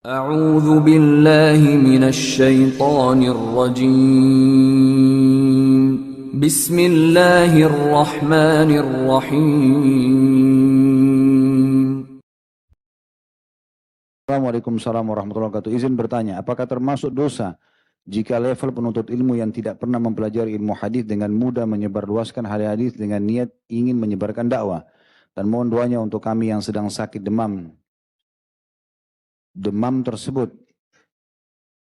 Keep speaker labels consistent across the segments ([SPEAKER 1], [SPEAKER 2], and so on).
[SPEAKER 1] أعوذ بالله من الشيطان الرجيم بسم الله الرحمن الرحيم.
[SPEAKER 2] Assalamualaikum warahmatullahi wabarakatuh. Izin bertanya, apakah termasuk dosa jika level penuntut ilmu yang tidak pernah mempelajari ilmu hadis dengan mudah menyebarluaskan hadis dengan niat ingin menyebarkan dakwah? Dan mohon doanya untuk kami yang sedang sakit demam tersebut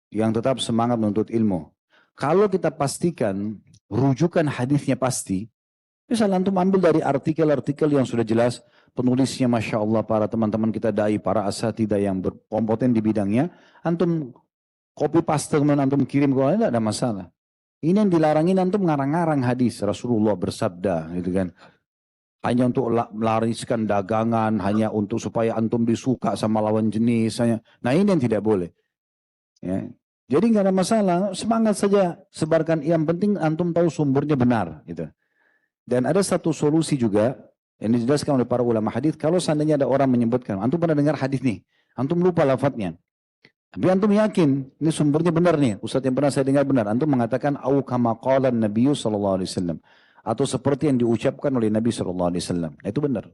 [SPEAKER 2] yang tetap semangat menuntut ilmu. Kalau kita pastikan rujukan hadisnya pasti, misalnya antum ambil dari artikel-artikel yang sudah jelas, penulisnya Masya Allah para teman-teman kita dai, para asatidah yang berkompeten di bidangnya, antum copy paste kemudian antum kirim ke orang, tidak ada masalah. Ini yang dilarangin antum ngarang-ngarang hadis, Rasulullah bersabda gitu kan. Hanya untuk melariskan dagangan, hanya untuk supaya antum disuka sama lawan jenis. Nah ini yang tidak boleh. Ya. Jadi nggak ada masalah, semangat saja sebarkan. Yang penting antum tahu sumbernya benar gitu. Dan ada satu solusi juga yang dijelaskan oleh para ulama hadis. Kalau seandainya ada orang menyebutkan, antum pernah dengar hadis nih, antum lupa lafadznya, tapi antum yakin ini sumbernya benar nih, ustaz yang pernah saya dengar benar, antum mengatakan au kama qala Nabi sallallahu alaihi wasallam, atau seperti yang diucapkan oleh Nabi sallallahu alaihi wasallam. Itu benar.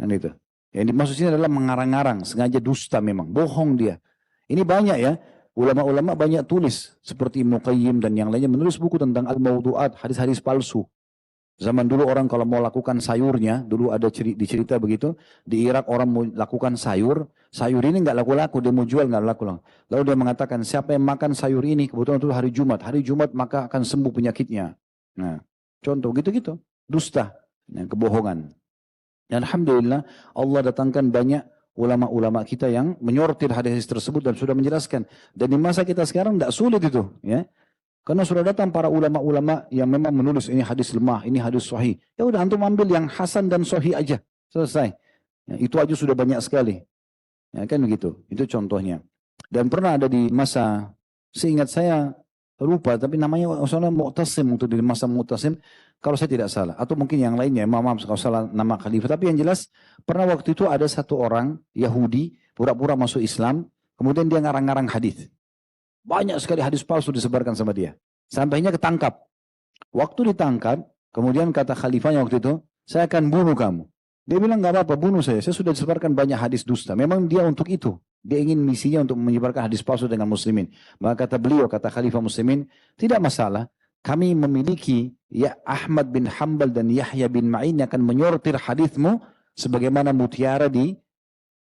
[SPEAKER 2] Dan itu. Yang dimaksud sini adalah mengarang-arang, sengaja dusta memang, bohong dia. Ini banyak ya. Ulama-ulama banyak tulis seperti Ibnu Qayyim dan yang lainnya menulis buku tentang al-mawdu'at, hadis-hadis palsu. Zaman dulu orang kalau mau lakukan sayurnya, dulu ada dicerita begitu, di Irak orang mau lakukan sayur ini nggak laku-laku, dia mau jual nggak laku-laku. Lalu dia mengatakan, siapa yang makan sayur ini, kebetulan itu hari Jumat maka akan sembuh penyakitnya. Nah, contoh gitu-gitu, dusta, kebohongan. Dan Alhamdulillah Allah datangkan banyak ulama-ulama kita yang menyortir hadis tersebut dan sudah menjelaskan. Dan di masa kita sekarang tidak sulit itu, ya. Karena sudah datang para ulama-ulama yang memang menulis ini hadis lemah, ini hadis sahih. Ya udah antum ambil yang hasan dan sahih aja, selesai. Ya, itu aja sudah banyak sekali. Ya kan begitu. Itu contohnya. Dan pernah ada di masa, seingat saya lupa, tapi namanya soalnya Mu'tasim, untuk di masa Mu'tasim, kalau saya tidak salah, atau mungkin yang lainnya, maaf kalau salah nama khalifah. Tapi yang jelas pernah waktu itu ada satu orang Yahudi pura-pura masuk Islam, kemudian dia ngarang-ngarang hadis. Banyak sekali hadis palsu disebarkan sama dia. Sampainya ketangkap. Waktu ditangkap, kemudian kata khalifahnya waktu itu, saya akan bunuh kamu. Dia bilang, nggak apa-apa, bunuh saya sudah disebarkan banyak hadis dusta. Memang dia untuk itu. Dia ingin misinya untuk menyebarkan hadis palsu dengan muslimin. Maka kata beliau, kata khalifah muslimin, tidak masalah. Kami memiliki ya Ahmad bin Hanbal dan Yahya bin Ma'in yang akan menyortir hadismu sebagaimana mutiara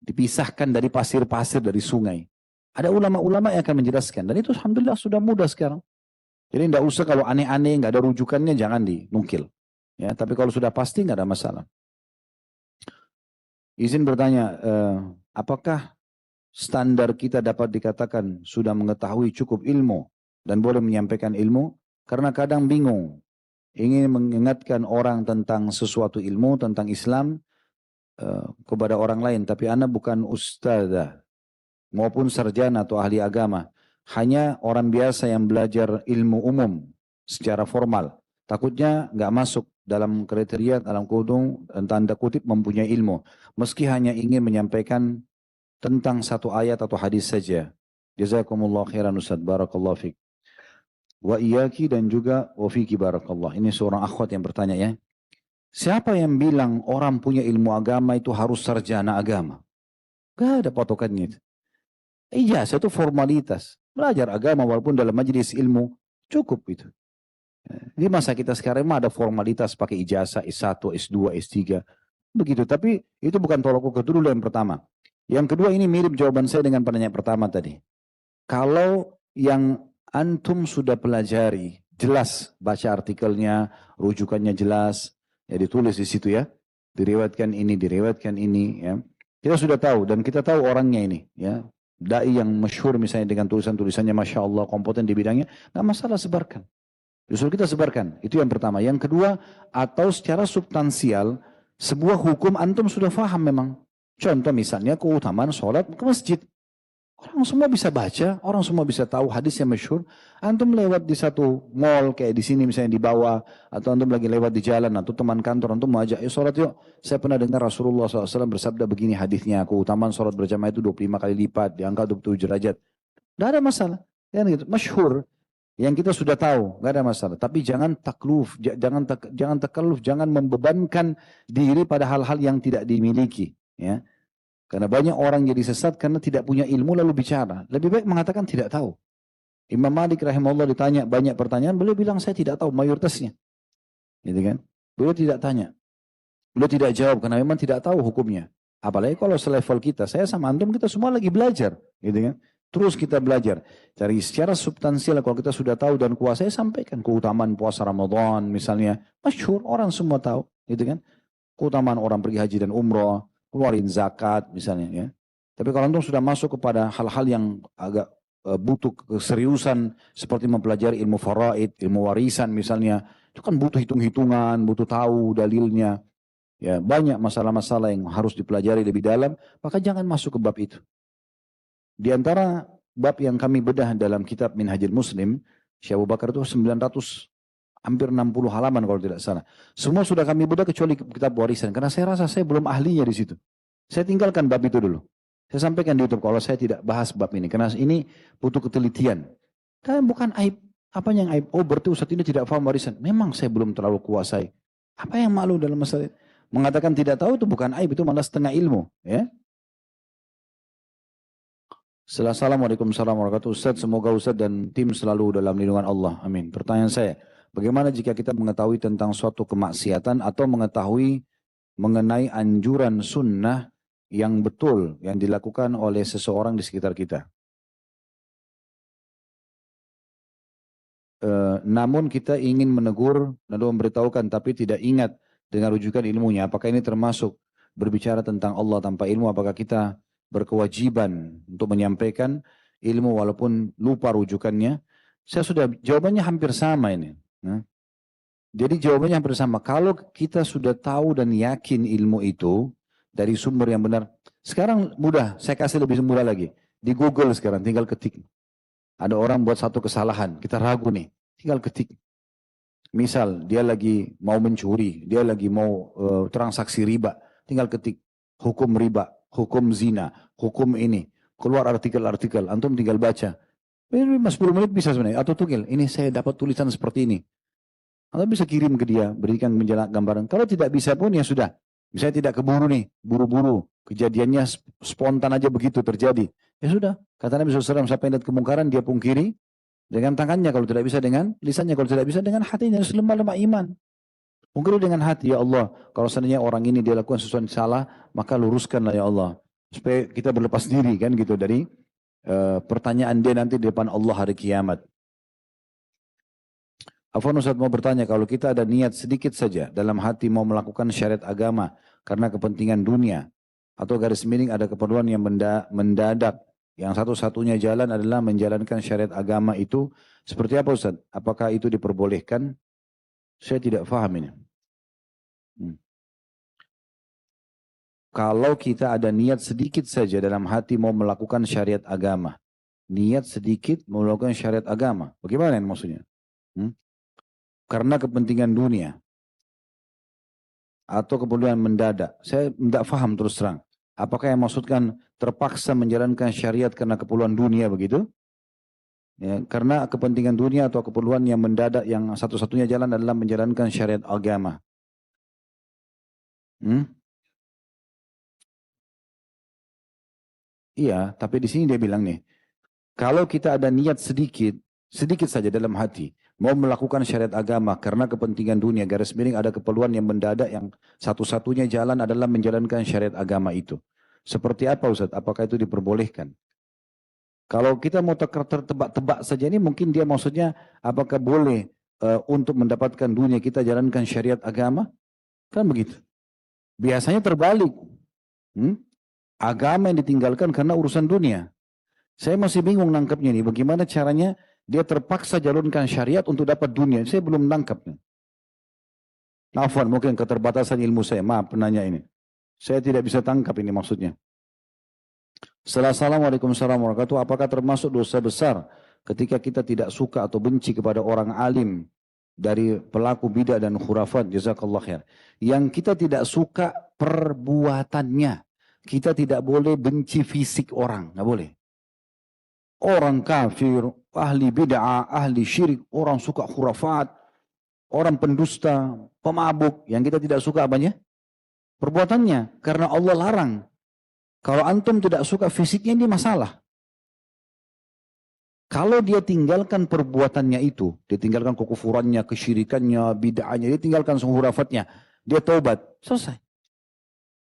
[SPEAKER 2] dipisahkan dari pasir-pasir dari sungai. Ada ulama-ulama yang akan menjelaskan. Dan itu alhamdulillah sudah mudah sekarang. Jadi tidak usah kalau aneh-aneh, nggak ada rujukannya, jangan dinukil. Ya, tapi kalau sudah pasti nggak ada masalah. Izin bertanya, apakah standar kita dapat dikatakan sudah mengetahui cukup ilmu dan boleh menyampaikan ilmu? Karena kadang bingung, ingin mengingatkan orang tentang sesuatu ilmu, tentang Islam kepada orang lain. Tapi anak bukan ustadzah maupun sarjana atau ahli agama. Hanya orang biasa yang belajar ilmu umum secara formal. Takutnya nggak masuk dalam kriteria, dalam kudung dan tanda kutip mempunyai ilmu. Meski hanya ingin menyampaikan tentang satu ayat atau hadis saja. Jazakumullah khairan Ustaz, barakallahu fiqh. Wa iyaki dan juga wa fiki barakallah. Ini seorang akhwat yang bertanya ya. Siapa yang bilang orang punya ilmu agama itu harus sarjana agama? Gak ada patokannya itu. Ijazah itu formalitas. Belajar agama walaupun dalam majelis ilmu cukup itu. Di masa kita sekarang mah ada formalitas pakai ijazah S1, S2, S3. Begitu. Tapi itu bukan tolak ukur dulu yang pertama. Yang kedua ini mirip jawaban saya dengan penanya pertama tadi. Kalau yang antum sudah pelajari, jelas baca artikelnya, rujukannya jelas, ya ditulis di situ ya. Diriwayatkan ini, ya. Kita sudah tahu dan kita tahu orangnya ini, ya. Dai yang masyhur misalnya dengan tulisan-tulisannya Masya Allah, kompeten di bidangnya, nggak masalah sebarkan. Justru kita sebarkan, itu yang pertama. Yang kedua, atau secara substansial, sebuah hukum antum sudah faham memang. Contoh misalnya keutamaan sholat ke masjid. Orang semua bisa baca, orang semua bisa tahu hadis yang masyhur. Antum lewat di satu mall kayak di sini misalnya di bawah, atau antum lagi lewat di jalan, atau teman kantor antum mau ajak, sholat yuk. Saya pernah dengar Rasulullah SAW bersabda begini hadisnya, keutamaan sholat berjamaah itu 25 kali lipat, diangkat 27 derajat. Tidak ada masalah. Kan gitu. Masyhur yang kita sudah tahu, nggak ada masalah. Tapi jangan takluf, jangan takalluf, jangan membebankan diri pada hal-hal yang tidak dimiliki. Ya. Karena banyak orang jadi sesat karena tidak punya ilmu lalu bicara. Lebih baik mengatakan tidak tahu. Imam Malik rahimahullah ditanya banyak pertanyaan, beliau bilang saya tidak tahu mayoritasnya. Gitu kan? Beliau tidak tanya. Beliau tidak jawab karena memang tidak tahu hukumnya. Apalagi kalau selevel kita, saya sama antum kita semua lagi belajar, gitu kan? Terus kita belajar. Dari secara substansial kalau kita sudah tahu dan kuasai, sampaikan keutamaan puasa Ramadan misalnya. Masyhur, orang semua tahu, gitu kan? Keutamaan orang pergi haji dan umroh, keluarin zakat misalnya ya. Tapi kalau antum sudah masuk kepada hal-hal yang agak butuh keseriusan seperti mempelajari ilmu faraid, ilmu warisan misalnya, itu kan butuh hitung-hitungan, butuh tahu dalilnya. Ya, banyak masalah-masalah yang harus dipelajari lebih dalam, maka jangan masuk ke bab itu. Di antara bab yang kami bedah dalam kitab Minhajul Muslim, Syekh Abu Bakar itu 900 hampir 60 halaman kalau tidak salah. Semua sudah kami bedah kecuali kitab warisan. Karena saya rasa saya belum ahlinya di situ. Saya tinggalkan bab itu dulu. Saya sampaikan di YouTube kalau saya tidak bahas bab ini. Karena ini butuh ketelitian. Dan bukan aib. Apa yang aib? Oh berarti Ustaz ini tidak paham warisan. Memang saya belum terlalu kuasai. Apa yang malu dalam masalah itu? Mengatakan tidak tahu itu bukan aib. Itu malah setengah ilmu. Ya. Assalamualaikum warahmatullahi wabarakatuh. Ustaz, semoga Ustaz dan tim selalu dalam lindungan Allah. Amin. Pertanyaan saya, bagaimana jika kita mengetahui tentang suatu kemaksiatan atau mengetahui mengenai anjuran sunnah yang betul yang dilakukan oleh seseorang di sekitar kita? Namun kita ingin menegur lalu memberitahukan tapi tidak ingat dengan rujukan ilmunya. Apakah ini termasuk berbicara tentang Allah tanpa ilmu? Apakah kita berkewajiban untuk menyampaikan ilmu walaupun lupa rujukannya? Saya sudah, jawabannya hampir sama ini. Nah, jadi jawabannya hampir sama. Kalau kita sudah tahu dan yakin ilmu itu dari sumber yang benar. Sekarang mudah, saya kasih lebih mudah lagi. Di Google sekarang tinggal ketik. Ada orang buat satu kesalahan, kita ragu nih, tinggal ketik. Misal dia lagi mau mencuri, dia lagi mau transaksi riba, tinggal ketik hukum riba, hukum zina, hukum ini. Keluar artikel-artikel, antum tinggal baca. 10 menit bisa sebenarnya, atau tugil, ini saya dapat tulisan seperti ini. Atau bisa kirim ke dia, berikan gambaran. Kalau tidak bisa pun ya sudah. Misalnya tidak keburu nih, buru-buru. Kejadiannya spontan aja begitu terjadi. Ya sudah, kata Nabi SAW, siapa yang lihat kemungkaran, dia pungkiri dengan tangannya, kalau tidak bisa dengan lisannya, kalau tidak bisa dengan hatinya, selemah-lemah iman. Pungkiri dengan hati, ya Allah, kalau seandainya orang ini dia lakukan sesuatu yang salah, maka luruskanlah ya Allah. Supaya kita berlepas diri kan gitu dari pertanyaan dia nanti di depan Allah hari kiamat. Afwan Ustaz mau bertanya, kalau kita ada niat sedikit saja dalam hati mau melakukan syariat agama karena kepentingan dunia, atau garis miring ada keperluan yang mendadak, yang satu-satunya jalan adalah menjalankan syariat agama itu, seperti apa Ustaz? Apakah itu diperbolehkan? Saya tidak paham ini. Kalau kita ada niat sedikit saja dalam hati mau melakukan syariat agama, niat sedikit mau melakukan syariat agama, bagaimana ini maksudnya? Karena kepentingan dunia atau keperluan mendadak. Saya tidak paham terus terang. Apakah yang maksudkan terpaksa menjalankan syariat karena keperluan dunia begitu? Ya, karena kepentingan dunia atau keperluan yang mendadak yang satu-satunya jalan adalah menjalankan syariat agama. Iya, tapi di sini dia bilang nih, kalau kita ada niat sedikit saja dalam hati, mau melakukan syariat agama karena kepentingan dunia, garis miring ada keperluan yang mendadak yang satu-satunya jalan adalah menjalankan syariat agama itu. Seperti apa Ustaz? Apakah itu diperbolehkan? Kalau kita mau tertebak-tebak saja ini mungkin dia maksudnya apakah boleh untuk mendapatkan dunia kita jalankan syariat agama? Kan begitu. Biasanya terbalik. Agama yang ditinggalkan karena urusan dunia. Saya masih bingung nangkapnya nih. Bagaimana caranya dia terpaksa jalankan syariat untuk dapat dunia. Saya belum nangkapnya. Afwan, mungkin keterbatasan ilmu saya. Maaf penanya ini. Saya tidak bisa tangkap ini maksudnya. Assalamualaikum warahmatullahi wabarakatuh. Apakah termasuk dosa besar ketika kita tidak suka atau benci kepada orang alim dari pelaku bidah dan khurafat? Jazakallah khair. Yang kita tidak suka perbuatannya. Kita tidak boleh benci fisik orang, nggak boleh. Orang kafir, ahli bid'ah, ahli syirik, orang suka khurafat, orang pendusta, pemabuk, yang kita tidak suka apanya? Perbuatannya, karena Allah larang. Kalau antum tidak suka fisiknya, ini masalah. Kalau dia tinggalkan perbuatannya itu, dia tinggalkan kekufurannya, kesyirikannya, bid'ahnya, dia tinggalkan khurafatnya, dia taubat, selesai.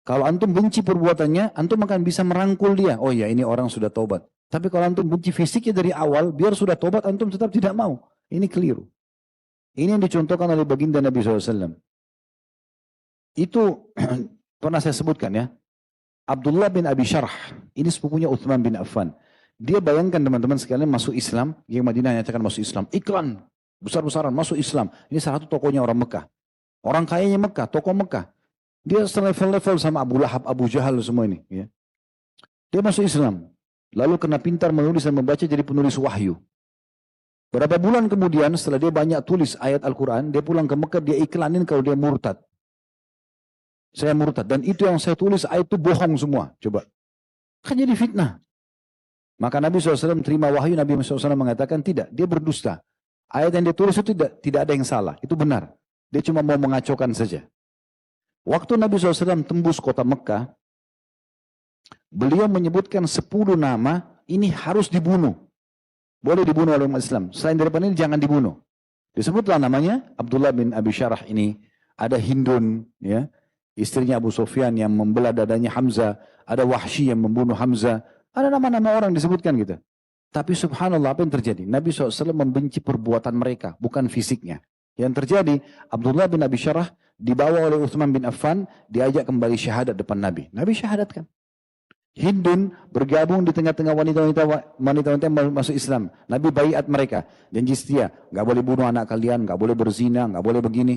[SPEAKER 2] Kalau antum benci perbuatannya, antum akan bisa merangkul dia. Oh ya, ini orang sudah taubat. Tapi kalau antum benci fisiknya dari awal, biar sudah taubat, antum tetap tidak mau. Ini keliru. Ini yang dicontohkan oleh baginda Nabi SAW. Itu pernah saya sebutkan ya. Abdullah bin Abi Syarh, ini sepupunya Uthman bin Affan. Dia bayangkan teman-teman sekalian masuk Islam, yang Madinah nyatakan masuk Islam. Iklan, besar-besaran masuk Islam. Ini salah satu tokonya orang Mekah. Orang kayanya Mekah, tokoh Mekah. Dia selevel-level sama Abu Lahab, Abu Jahal semua ini. Ya. Dia masuk Islam. Lalu kena pintar menulis dan membaca jadi penulis wahyu. Berapa bulan kemudian setelah dia banyak tulis ayat Al-Quran, dia pulang ke Mekah, dia iklanin kalau dia murtad. Saya murtad. Dan itu yang saya tulis ayat itu bohong semua. Coba. Kan jadi fitnah. Maka Nabi SAW terima wahyu, Nabi SAW mengatakan tidak. Dia berdusta. Ayat yang dia tulis itu tidak ada yang salah. Itu benar. Dia cuma mau mengacaukan saja. Waktu Nabi SAW tembus kota Mekah, beliau menyebutkan 10 nama, ini harus dibunuh. Boleh dibunuh oleh umat Islam. Selain daripada ini jangan dibunuh. Disebutlah namanya Abdullah bin Abi Syarh ini. Ada Hindun, ya, istrinya Abu Sufyan yang membelah dadanya Hamzah. Ada Wahsy yang membunuh Hamzah. Ada nama-nama orang disebutkan gitu. Tapi subhanallah apa yang terjadi? Nabi SAW membenci perbuatan mereka, bukan fisiknya. Yang terjadi, Abdullah bin Abi Syarh dibawa oleh Uthman bin Affan, diajak kembali syahadat depan Nabi. Nabi syahadatkan. Hindun bergabung di tengah-tengah wanita-wanita yang masuk Islam. Nabi baiat mereka, janji setia, nggak boleh bunuh anak kalian, nggak boleh berzina, nggak boleh begini.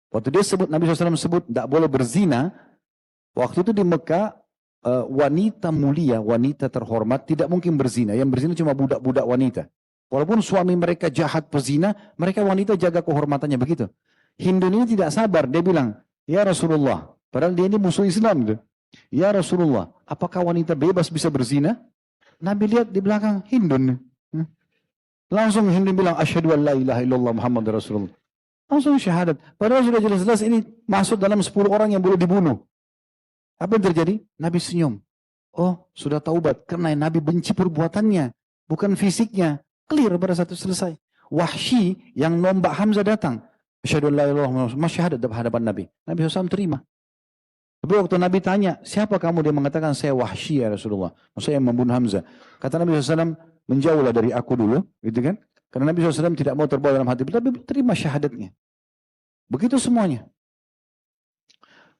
[SPEAKER 2] Waktu dia sebut, Nabi SAW sebut nggak boleh berzina. Waktu itu di Mekah wanita mulia, wanita terhormat tidak mungkin berzina. Yang berzina cuma budak-budak wanita. Walaupun suami mereka jahat pezina, mereka wanita jaga kehormatannya begitu. Hindun ini tidak sabar, dia bilang, ya Rasulullah, padahal dia ini musuh Islam gitu. Ya Rasulullah, apakah wanita bebas bisa berzina? Nabi lihat di belakang Hindun. Langsung Hindun bilang, asyhadu an la ilaha illallah Muhammad Rasulullah. Langsung syahadat. Padahal sudah jelas-jelas ini masuk dalam 10 orang yang boleh dibunuh. Apa yang terjadi? Nabi senyum. Oh, sudah taubat. Karena Nabi benci perbuatannya, bukan fisiknya. Clear pada satu selesai. Wahsy yang nombak Hamzah datang. Asyhadu an la ilaha illallah, syahadat di hadapan Nabi. Nabi SAW terima. Tapi waktu Nabi tanya, siapa kamu? Dia mengatakan, saya Wahsy ya Rasulullah. Maksudnya yang membunuh Hamzah. Kata Nabi SAW, menjauhlah dari aku dulu. Gitu kan? Karena Nabi SAW tidak mau terbawa dalam hati. Tapi terima syahadatnya. Begitu semuanya.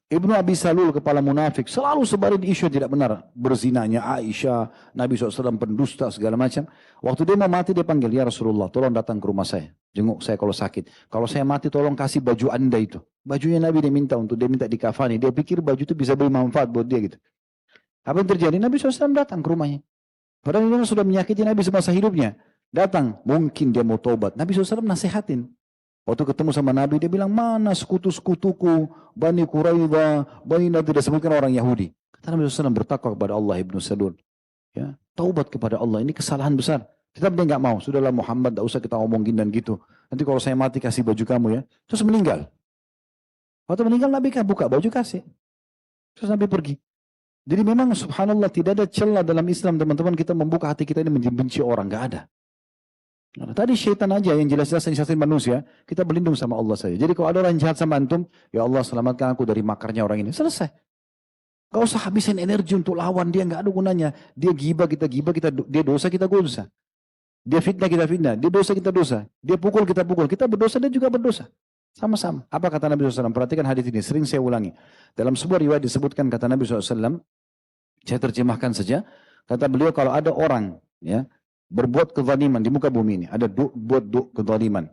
[SPEAKER 2] Ibnu Abi Salul, kepala munafik, selalu sebarin isu tidak benar. Berzinanya Aisyah, Nabi SAW pendusta, segala macam. Waktu dia mau mati, dia panggil, ya Rasulullah, tolong datang ke rumah saya. Jenguk saya kalau sakit. Kalau saya mati, tolong kasih baju anda itu. Bajunya Nabi dia minta dikafani. Dia pikir baju itu bisa bermanfaat buat dia gitu. Apa yang terjadi? Nabi SAW datang ke rumahnya. Padahal dia sudah menyakiti Nabi semasa hidupnya. Datang, mungkin dia mau taubat. Nabi SAW nasihatin. Waktu ketemu sama Nabi, dia bilang, mana sekutu-sekutuku, Bani Quraidah, Bani Nadir, disebutkan orang Yahudi. Kata Nabi SAW, bertakwa kepada Allah, Ibnu Salul. Ya, taubat kepada Allah, ini kesalahan besar. Tetap dia nggak mau, sudahlah Muhammad, tidak usah kita ngomongin dan gitu. Nanti kalau saya mati, kasih baju kamu ya. Terus meninggal. Waktu meninggal, Nabi kan buka baju kasih. Terus Nabi pergi. Jadi memang subhanallah, tidak ada celah dalam Islam, teman-teman, kita membuka hati kita ini membenci orang, nggak ada. Nah, tadi syaitan aja yang jelas-jelas nasihatin manusia, kita berlindung sama Allah saja. Jadi kalau ada orang jahat sama antum, ya Allah selamatkan aku dari makarnya orang ini. Selesai. Gak usah habisin energi untuk lawan dia, gak ada gunanya. Dia gibah, kita dia dosa, kita dosa. Dia fitnah, kita fitnah. Dia dosa, kita dosa. Dia pukul, kita pukul. Kita berdosa, dia juga berdosa. Sama-sama. Apa kata Nabi SAW? Perhatikan hadis ini, sering saya ulangi. Dalam sebuah riwayat disebutkan kata Nabi SAW, saya terjemahkan saja. Kata beliau, kalau ada orang, ya, berbuat kezaliman di muka bumi ini, ada buat kezaliman,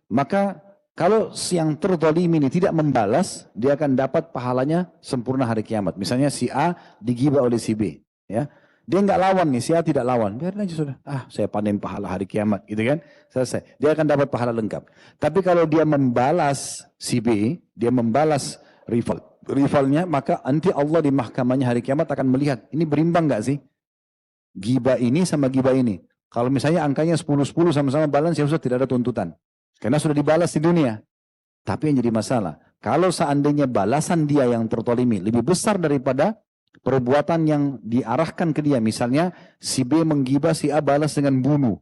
[SPEAKER 2] maka kalau yang terzalimi ini tidak membalas, dia akan dapat pahalanya sempurna hari kiamat. Misalnya si A digibah oleh si B, ya, Dia nggak lawan nih, si A tidak lawan. Biarin aja sudah. Saya panen pahala hari kiamat, gitu kan. Selesai. Dia akan dapat pahala lengkap. Tapi kalau dia membalas si B, dia membalas rivalnya, maka nanti Allah di mahkamahnya hari kiamat akan melihat, ini berimbang nggak sih? Gibah ini sama gibah ini. Kalau misalnya angkanya 10-10 sama-sama balance, ya sudah tidak ada tuntutan. Karena sudah dibalas di dunia. Tapi yang jadi masalah, kalau seandainya balasan dia yang tertolimi lebih besar daripada perbuatan yang diarahkan ke dia. Misalnya si B menggibah, si A balas dengan bunuh.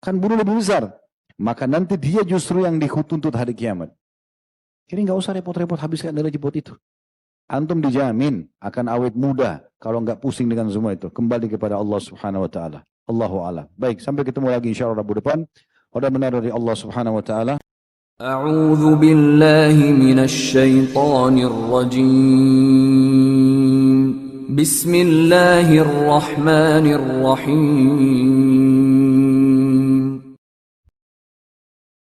[SPEAKER 2] Kan bunuh lebih besar. Maka nanti dia justru yang dituntut hari kiamat. Jadi nggak usah repot-repot habiskan energi buat itu. Antum dijamin akan awet muda kalau nggak pusing dengan semua itu. Kembali kepada Allah Subhanahu wa taala. Allahu a'lam. Baik, sampai ketemu lagi insyaallah Rabu depan. Pada benar dari Allah Subhanahu wa taala.
[SPEAKER 1] أعوذ بالله من الشيطان الرجيم بسم الله الرحمن الرحيم